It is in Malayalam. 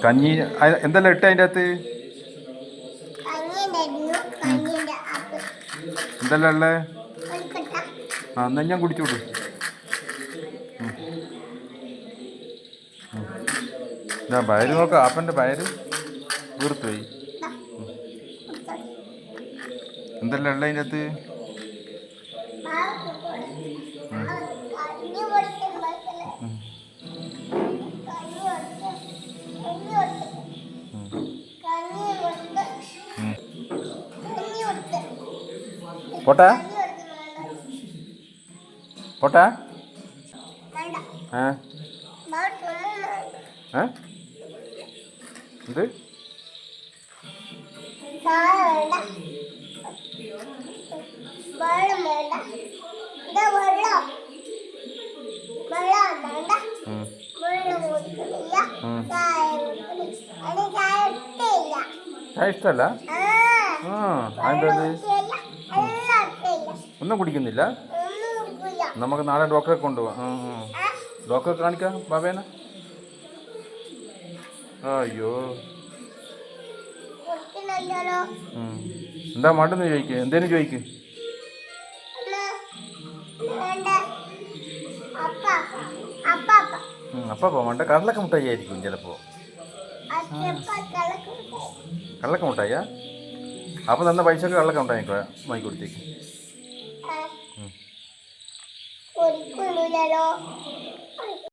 കഞ്ഞി എന്തെല്ലാം ഇട്ട് അതിൻ്റെ അകത്ത് എന്തെല്ലാം ഉള്ളേ? ആ എന്നാ ഞാൻ കുടിച്ചോളൂ. ഞാൻ പയറ് നോക്കാം. ആപ്പൻ്റെ പയറ് വീർത്തുപോയി. എന്തെല്ലാം ഉള്ള അതിൻ്റെ അകത്ത്? പോട്ടാ പോട്ടാ എന്ത് ചായ ഇഷ്ടമല്ല? അതിൻ്റെ ഒന്നും കുടിക്കുന്നില്ല. നമുക്ക് നാളെ ഡോക്ടറെ കൊണ്ടുപോവാം. ഡോക്ടറെ കാണിക്കാം ബാബേനെ. അയ്യോ എന്താ മാട്ടെന്ന് ചോദിക്കുക, എന്തേലും ചോദിക്ക്. അപ്പാ വേണ്ട, കടലക്ക മുട്ടായി ആയിരിക്കും ചിലപ്പോ. കടലക്ക മുട്ടായിയാ? അപ്പം തന്ന പൈസക്ക് കടലക്ക മുട്ടായി വാങ്ങി കൊടുത്തേക്ക്.